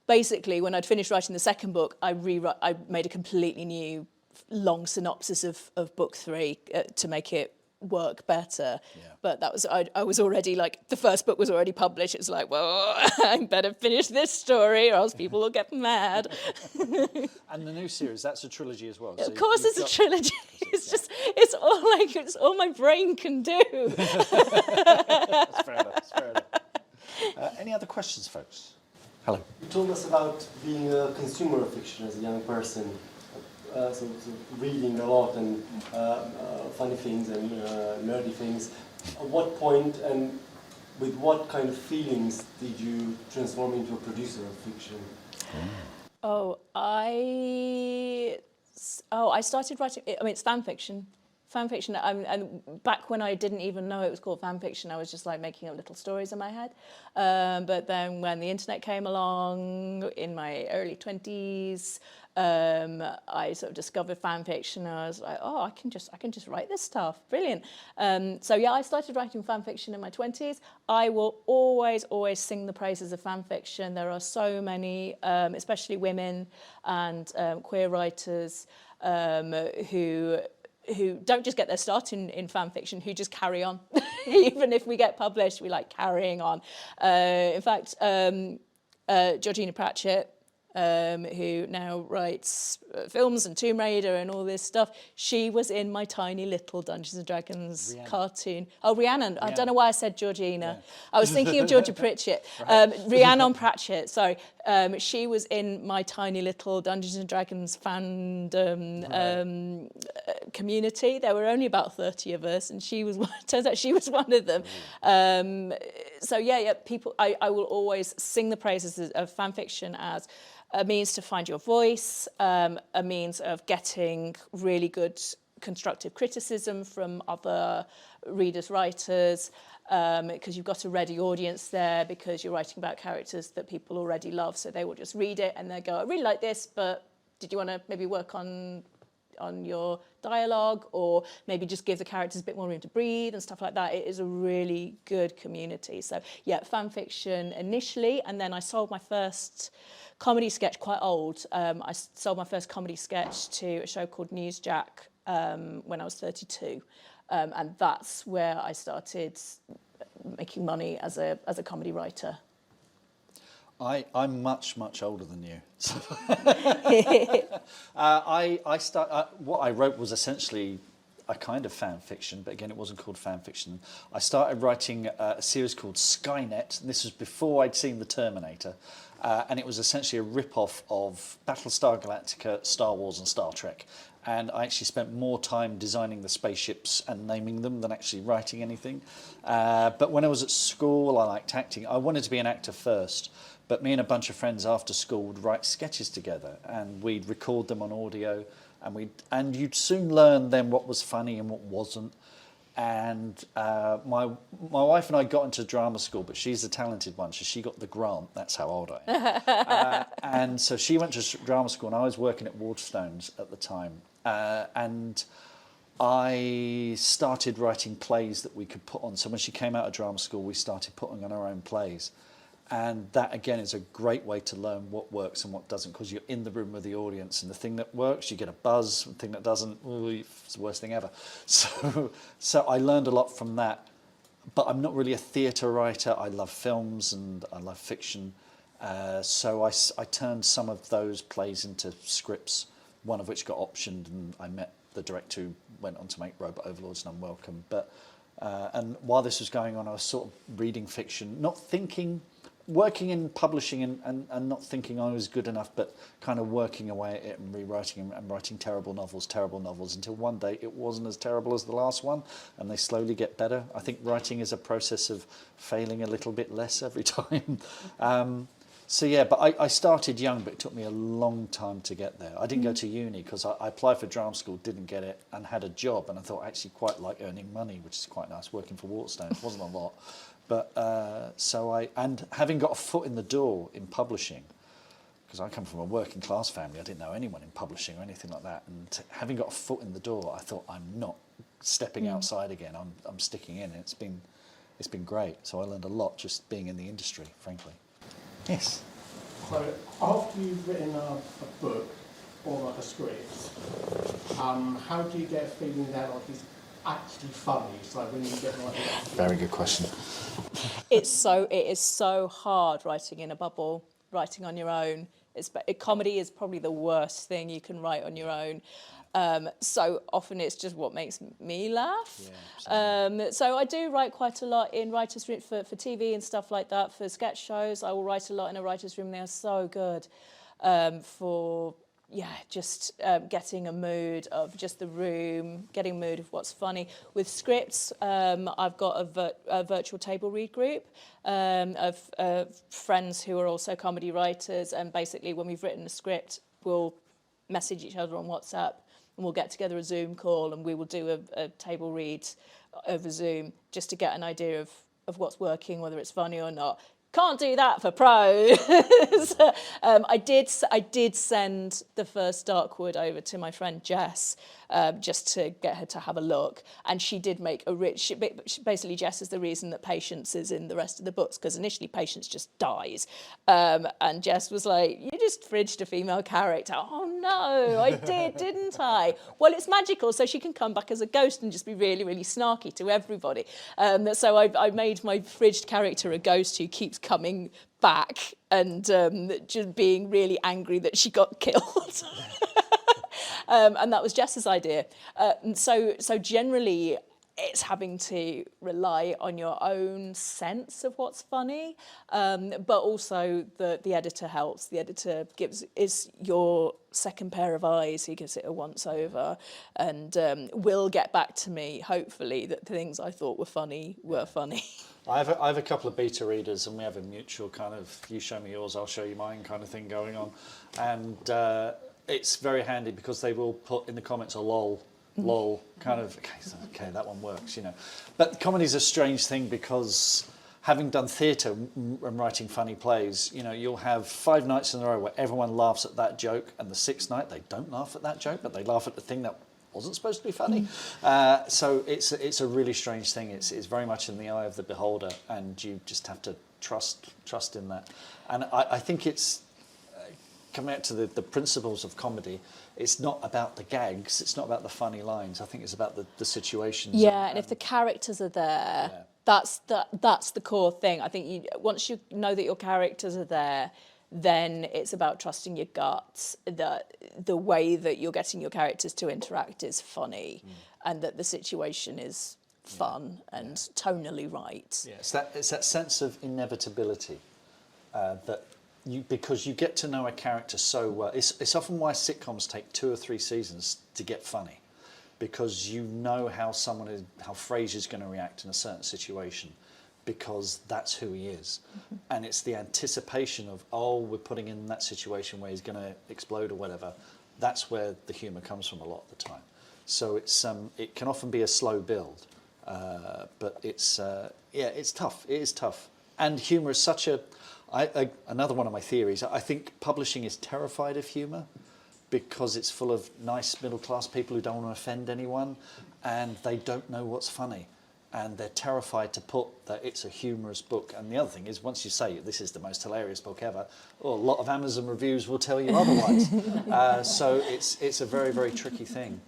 basically, when I'd finished writing the second book, I made a completely new long synopsis of book 3 to make it work better. But that was, I was already, like, the first book was already published. It's like, well, I better finish this story or else people will get mad. And the new series, that's a trilogy as well. Of course it's a trilogy. It's all my brain can do. That's fair enough. Any other questions, folks? Hello. You told us about being a consumer of fiction as a young person, so reading a lot and funny things and nerdy things. At what point and with what kind of feelings did you transform into a producer of fiction? I started writing. I mean, it's fan fiction. And back when I didn't even know it was called fan fiction, I was just like making up little stories in my head. But then when the internet came along in my early 20s, I sort of discovered fan fiction. And I was like, oh, I can just write this stuff. Brilliant. So yeah, I started writing fan fiction in my 20s. I will always sing the praises of fan fiction. There are so many, especially women and queer writers who don't just get their start in fan fiction, who just carry on. Even if we get published, we like carrying on. In fact, Georgina Pratchett, who now writes films and Tomb Raider and all this stuff, she was in my tiny little Dungeons and Dragons cartoon. Oh, Rhiannon. I don't know why I said Georgina. Yeah. I was thinking of Georgia Pratchett. Rhiannon Pratchett, sorry. She was in my tiny little Dungeons and Dragons fandom community. There were only about 30 of us, and turns out she was one of them. So yeah, people. I will always sing the praises of fan fiction as a means to find your voice, a means of getting really good constructive criticism from other readers, writers, because you've got a ready audience there, because you're writing about characters that people already love, so they will just read it and they go, I really like this, but did you want to maybe work on your dialogue, or maybe just give the characters a bit more room to breathe and stuff like that. It is a really good community. So yeah, fan fiction initially, and then I sold my first comedy sketch, quite old. I sold my first comedy sketch to a show called Newsjack when I was 32. And that's where I started making money as a comedy writer. I'm much older than you. So what I wrote was essentially a kind of fan fiction, but again, it wasn't called fan fiction. I started writing a series called Skynet, and this was before I'd seen The Terminator, and it was essentially a rip-off of Battlestar Galactica, Star Wars, and Star Trek. and I actually spent more time designing the spaceships and naming them than actually writing anything. But when I was at school, I liked acting. I wanted to be an actor first, but me and a bunch of friends after school would write sketches together, and we'd record them on audio, and you'd soon learn then what was funny and what wasn't. And my wife and I got into drama school, but she's the talented one, so she got the grant. That's how old I am. And so she went to drama school, and I was working at Waterstones at the time. And I started writing plays that we could put on. So when she came out of drama school, we started putting on our own plays. And that, again, is a great way to learn what works and what doesn't, because you're in the room with the audience, and the thing that works, you get a buzz, and the thing that doesn't, it's the worst thing ever. So I learned a lot from that. But I'm not really a theatre writer. I love films and I love fiction. So I turned some of those plays into scripts, one of which got optioned, and I met the director who went on to make Robot Overlords and Unwelcome. But and while this was going on, I was sort of reading fiction, not thinking, working in publishing and not thinking I was good enough, but kind of working away at it and rewriting and writing terrible novels, until one day it wasn't as terrible as the last one, and they slowly get better. I think writing is a process of failing a little bit less every time. So yeah, but I started young, but it took me a long time to get there. I didn't go to uni because I applied for drama school, didn't get it, and had a job, and I thought I actually quite like earning money, which is quite nice, working for Waterstones. Wasn't a lot. But and having got a foot in the door in publishing, because I come from a working class family, I didn't know anyone in publishing or anything like that. And having got a foot in the door, I thought, I'm not stepping outside again. I'm sticking in. It's been great. So I learned a lot just being in the industry, frankly. Yes. So after you've written a book or like a script, how do you get a feeling that like it's actually funny? It's like when you get like Very good question. It is so hard writing in a bubble, writing on your own. Comedy is probably the worst thing you can write on your own. So often it's just what makes me laugh. Yeah, so I do write quite a lot in writers' room for TV and stuff like that. For sketch shows, I will write a lot in a writers' room. They are so good for getting a mood of just the room, getting a mood of what's funny. With scripts, I've got a virtual table read group of friends who are also comedy writers, and basically when we've written a script, we'll message each other on WhatsApp, and we'll get together a Zoom call, and we will do a table read over Zoom just to get an idea of what's working, whether it's funny or not. Can't do that for pros. I did send the first Darkwood over to my friend Jess just to get her to have a look, and she did make basically Jess is the reason that Patience is in the rest of the books, because initially Patience just dies, and Jess was like, you just fridged a female character. Oh no, I did, didn't I? Well, it's magical, so she can come back as a ghost and just be really, really snarky to everybody. So I made my fridged character a ghost who keeps coming back and just being really angry that she got killed. And that was Jess's idea. So generally, it's having to rely on your own sense of what's funny, but also the editor helps. The editor is your second pair of eyes. He gives it a once over, and will get back to me, hopefully, that the things I thought were funny were funny. I have a couple of beta readers, and we have a mutual kind of you show me yours, I'll show you mine kind of thing going on, and it's very handy because they will put in the comments a lol kind of okay that one works, you know. But comedy's a strange thing because having done theatre and writing funny plays, you know, you'll have 5 nights in a row where everyone laughs at that joke, and the 6th night they don't laugh at that joke, but they laugh at the thing that wasn't supposed to be funny. So it's a really strange thing. It's very much in the eye of the beholder, and you just have to trust in that. And I think it's coming out to the principles of comedy. It's not about the gags. It's not about the funny lines. I think it's about the situations. Yeah, and if the characters are there, that's the core thing. I think once you know that your characters are there, then it's about trusting your gut, that the way that you're getting your characters to interact is funny, and that the situation is fun and tonally right. Yeah, it's that sense of inevitability that because you get to know a character so well. It's often why sitcoms take 2 or 3 seasons to get funny, because you know how Frasier's going to react in a certain situation, because that's who he is. And it's the anticipation of, we're putting in that situation where he's going to explode or whatever. That's where the humour comes from a lot of the time. So it can often be a slow build, but it's tough. It is tough. And humour is such another one of my theories. I think publishing is terrified of humour because it's full of nice middle-class people who don't want to offend anyone, and they don't know what's funny. And they're terrified to put that it's a humorous book. And the other thing is, once you say this is the most hilarious book ever, a lot of Amazon reviews will tell you otherwise. So it's a very, very tricky thing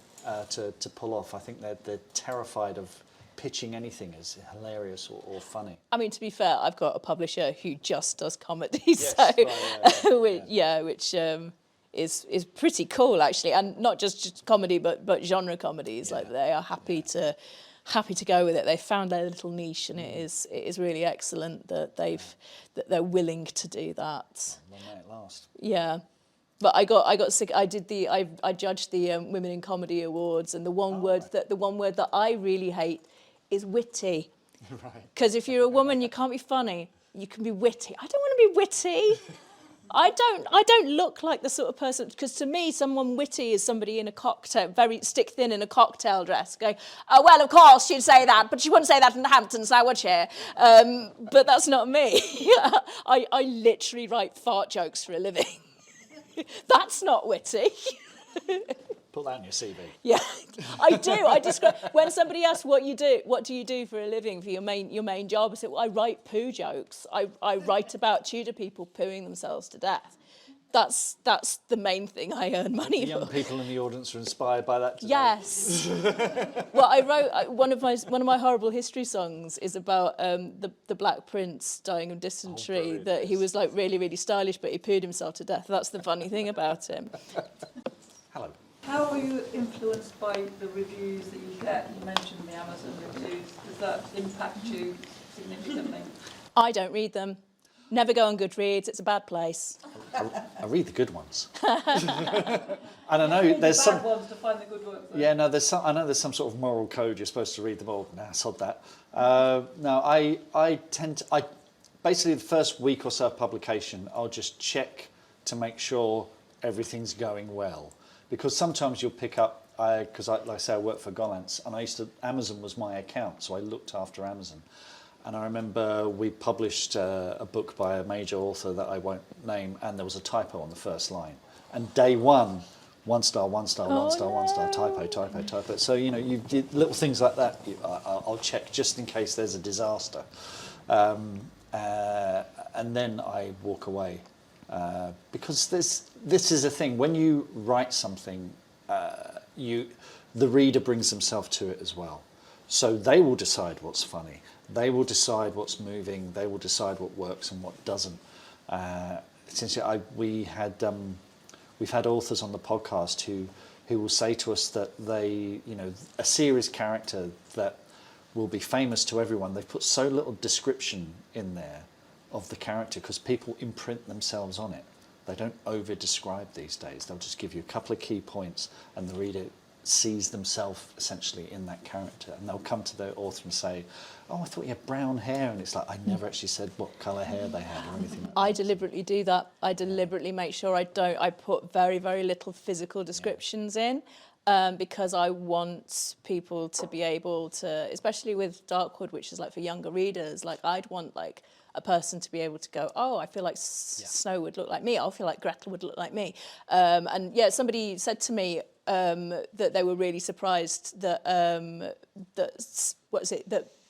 to pull off. I think they're terrified of pitching anything as hilarious or funny. I mean, to be fair, I've got a publisher who just does comedy, which is pretty cool actually, and not just comedy, but genre comedies. Like they are happy to go with it. They've found their little niche, and it is really excellent that they're willing to do that. Long may it last. Yeah. But I got sick. I judged the Women in Comedy Awards, and the one word that I really hate is witty. Right. Because if you're a woman, you can't be funny. You can be witty. I don't want to be witty. I don't look like the sort of person, because to me, someone witty is somebody in a cocktail, very stick thin in a cocktail dress, going, oh, well, of course she'd say that, but she wouldn't say that in the Hamptons now, would she? But that's not me. I literally write fart jokes for a living. That's not witty. Put that in your CV. Yeah, I do. I describe when somebody asks what do you do for a living, for your main job? I say, well, I write poo jokes. I write about Tudor people pooing themselves to death. That's the main thing I earn money for. Young people in the audience are inspired by that today. Yes. Well, I wrote one of my horrible history songs is about the Black Prince dying of dysentery. That he was like really, really stylish, but he pooed himself to death. That's the funny thing about him. Hello. How are you influenced by the reviews that you get? You mentioned the Amazon reviews. Does that impact you significantly? I don't read them. Never go on Goodreads. It's a bad place. I read the good ones. And I know there's the some bad ones to find the good ones. Yeah, no, I know there's some sort of moral code. You're supposed to read them all. Nah, sod that. No, I basically the first week or so of publication, I'll just check to make sure everything's going well. Because sometimes you'll pick up, like I say, I work for Gollancz, and Amazon was my account, so I looked after Amazon. And I remember we published a book by a major author that I won't name, and there was a typo on the first line. And day one star, typo. So, you did little things like that. I'll check just in case there's a disaster. And then I walk away. Because this is a thing. When you write something, the reader brings themselves to it as well. So they will decide what's funny. They will decide what's moving. They will decide what works and what doesn't. We've had authors on the podcast who will say to us that a series character that will be famous to everyone, they've put so little description in there of the character because people imprint themselves on it. They don't over-describe these days. They'll just give you a couple of key points and the reader sees themselves essentially in that character, and they'll come to the author and say, oh, I thought you had brown hair, and it's like, I never actually said what colour hair they had or anything like that. I deliberately do that. I deliberately make sure I put very, very little physical descriptions in, because I want people to be able to, especially with Darkwood, which is like for younger readers, like I'd want like a person to be able to go, oh, I feel like Snow would look like me. I feel like Gretel would look like me. And yeah, somebody said to me that they were really surprised that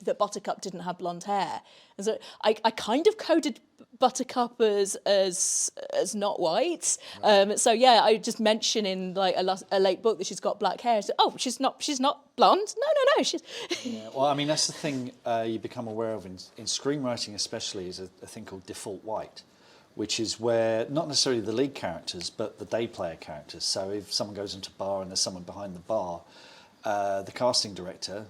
that Buttercup didn't have blonde hair. And so I kind of coded Buttercup as not white. Right. So yeah, I just mention in like a late book that she's got black hair. So, oh, she's not blonde. No, she's. Yeah, well, I mean that's the thing you become aware of in screenwriting, especially, is a thing called default white, which is where not necessarily the lead characters but the day player characters. So if someone goes into a bar and there's someone behind the bar, the casting director,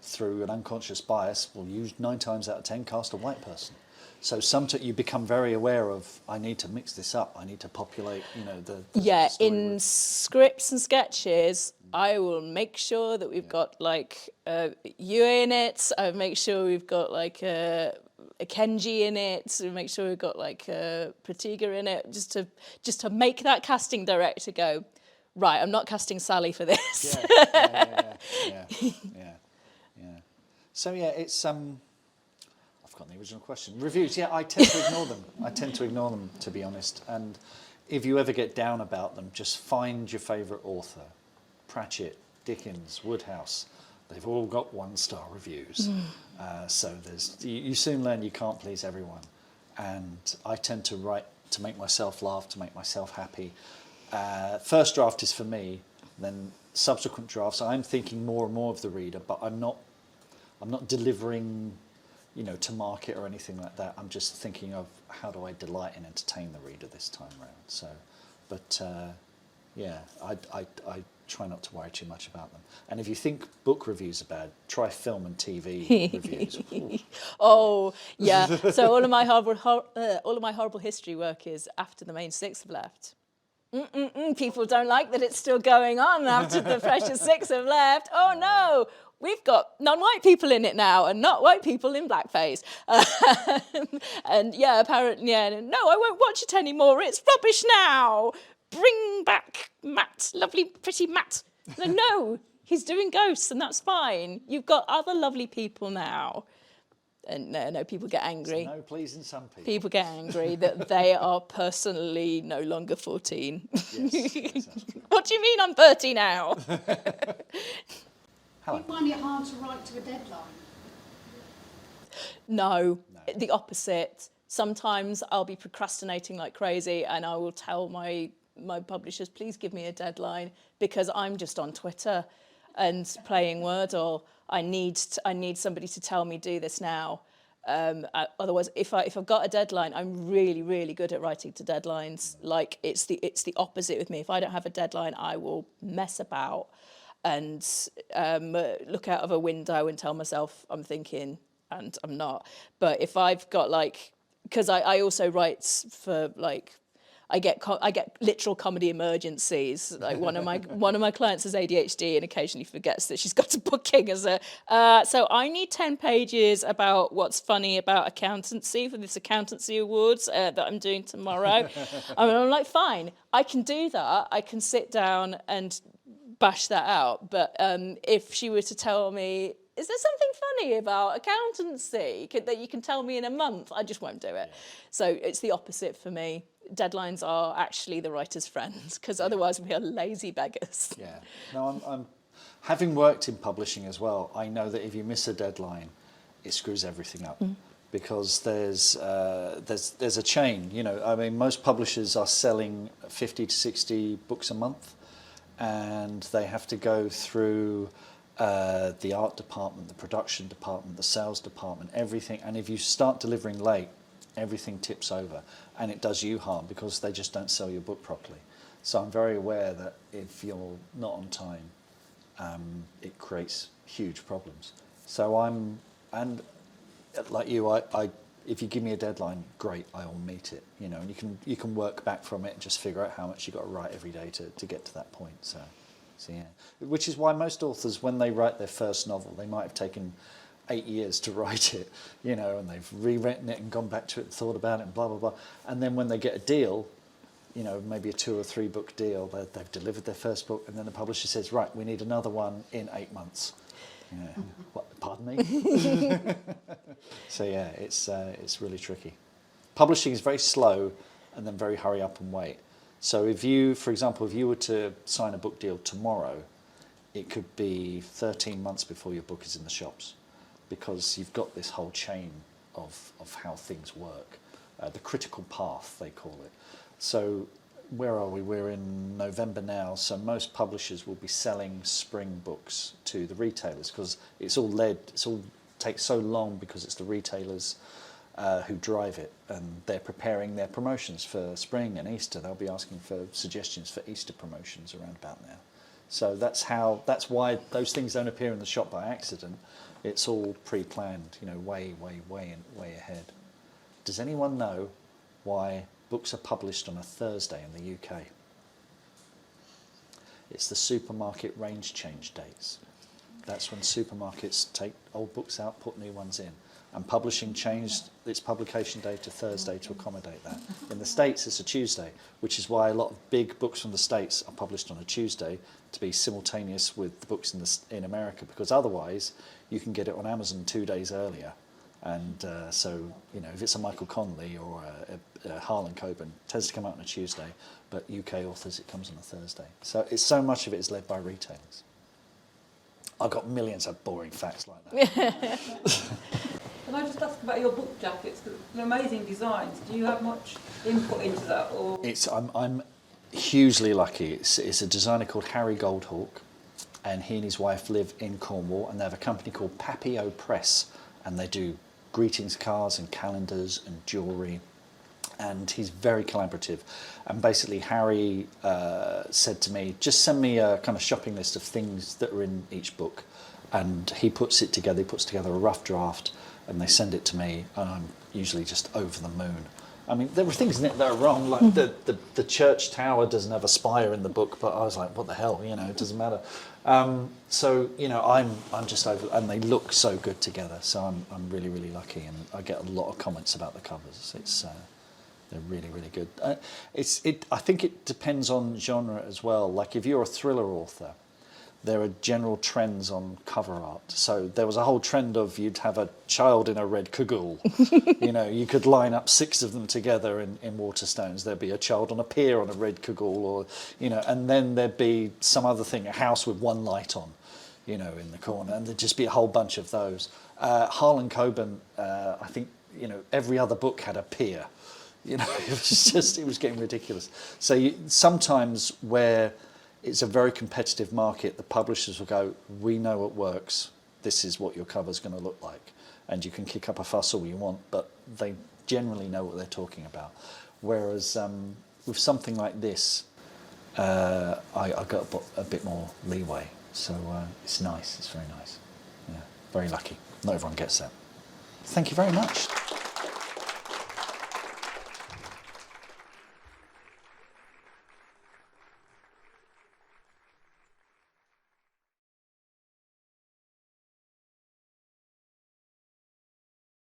through an unconscious bias, will use 9 times out of 10 cast a white person. So you become very aware of, I need to mix this up. I need to populate, the Yeah, story in with- scripts and sketches, I will make sure that we've got like Yue in it. I make sure we've got like a Kenji in it. So make sure we've got like a Pratiga in it, just to make that casting director go, right, I'm not casting Sally for this. Yeah. So yeah, it's I've forgotten the original question. Reviews, yeah, I tend to ignore them. To be honest. And if you ever get down about them, just find your favourite author. Pratchett, Dickens, Woodhouse. They've all got 1-star reviews. So you soon learn you can't please everyone. And I tend to write to make myself laugh, to make myself happy. First draft is for me, then subsequent drafts, I'm thinking more and more of the reader, but I'm not delivering, to market or anything like that. I'm just thinking of how do I delight and entertain the reader this time round. So, but I try not to worry too much about them. And if you think book reviews are bad, try film and TV reviews. Oh yeah. So all of my horrible history work is after the main 6 have left. People don't like that it's still going on after the precious 6 have left. Oh no, we've got non-white people in it now and not white people in blackface. And yeah, apparently, no, I won't watch it anymore. It's rubbish now. Bring back Matt, lovely, pretty Matt. No, he's doing ghosts and that's fine. You've got other lovely people now. And no, people get angry. So no pleasing some people. People get angry that they are personally no longer 14. Yes. What do you mean I'm 30 now? Do you find it hard to write to a deadline? No, the opposite. Sometimes I'll be procrastinating like crazy and I will tell my publishers, please give me a deadline because I'm just on Twitter and playing Wordle. I need somebody to tell me do this now. Otherwise, if I've got a deadline, I'm really, really good at writing to deadlines. Like it's the opposite with me. If I don't have a deadline, I will mess about and look out of a window and tell myself I'm thinking and I'm not. But if I've got because I also write for I get literal comedy emergencies. Like one of my clients has ADHD and occasionally forgets that she's got a booking as a. So I need 10 pages about what's funny about accountancy for this accountancy awards that I'm doing tomorrow. I'm like, fine, I can do that. I can sit down and bash that out. But if she were to tell me, is there something funny about accountancy that you can tell me in a month? I just won't do it. So it's the opposite for me. Deadlines are actually the writer's friends because otherwise we are lazy beggars. Yeah. No, I'm having worked in publishing as well. I know that if you miss a deadline, it screws everything up because there's a chain. I mean, most publishers are selling 50 to 60 books a month, and they have to go through the art department, the production department, the sales department, everything. And if you start delivering late, everything tips over and it does you harm because they just don't sell your book properly. So I'm very aware that if you're not on time, it creates huge problems. So and like you, I if you give me a deadline, great, I will meet it, and you can work back from it and just figure out how much you got to write every day to get to that point. So yeah, which is why most authors, when they write their first novel, they might have taken 8 years to write it, and they've rewritten it and gone back to it and thought about it and blah, blah, blah. And then when they get a deal, maybe a 2 or 3 book deal, they've delivered their first book and then the publisher says, right, we need another one in 8 months. What, pardon me? So yeah, it's really tricky. Publishing is very slow and then very hurry up and wait. So if you, for example, if you were to sign a book deal tomorrow, it could be 13 months before your book is in the shops, because you've got this whole chain of how things work. The critical path, they call it. So where are we? We're in November now, so most publishers will be selling spring books to the retailers because it all takes so long because it's the retailers who drive it, and they're preparing their promotions for spring and Easter. They'll be asking for suggestions for Easter promotions around about now. So that's why those things don't appear in the shop by accident. It's all pre-planned, way ahead. Does anyone know why books are published on a Thursday in the UK? It's the supermarket range change days. That's when supermarkets take old books out, put new ones in. And publishing changed its publication day to Thursday to accommodate that. In the States, it's a Tuesday, which is why a lot of big books from the States are published on a Tuesday to be simultaneous with the books in America, because otherwise you can get it on Amazon 2 days earlier. And so, you know, if it's a Michael Connelly or a Harlan Coben, it tends to come out on a Tuesday, but UK authors, it comes on a Thursday. So it's so much of it is led by retailers. I've got millions of boring facts like that. Can I just ask about your book jackets? 'Cause they're amazing designs. Do you have much input into that, or? I'm hugely lucky. It's a designer called Harry Goldhawk, and he and his wife live in Cornwall, and they have a company called Papio Press, and they do greetings cards and calendars and jewellery, and he's very collaborative. And basically Harry said to me, just send me a kind of shopping list of things that are in each book, and he puts it together. He puts together a rough draft, and they send it to me, and I'm usually just over the moon. I mean, there were things in it that are wrong, like the church tower doesn't have a spire in the book, but I was like, what the hell, you know, it doesn't matter. So, you know, I'm just over, and they look so good together, so I'm really, really lucky, and I get a lot of comments about the covers. They're really, really good. I think it depends on genre as well. Like if you're a thriller author, there are general trends on cover art. So there was a whole trend of you'd have a child in a red cagoule. You know, you could line up 6 of them together in Waterstones. There'd be a child on a pier on a red cagoule, or, you know, and then there'd be some other thing, a house with one light on, you know, in the corner, and there'd just be a whole bunch of those. Harlan Coben, I think, you know, every other book had a pier. You know, it was getting ridiculous. So sometimes where it's a very competitive market, the publishers will go, we know what works, this is what your cover's going to look like. And you can kick up a fuss all you want, but they generally know what they're talking about. Whereas with something like this, I got a bit more leeway. So it's nice, it's very nice. Yeah, very lucky. Not everyone gets that. Thank you very much.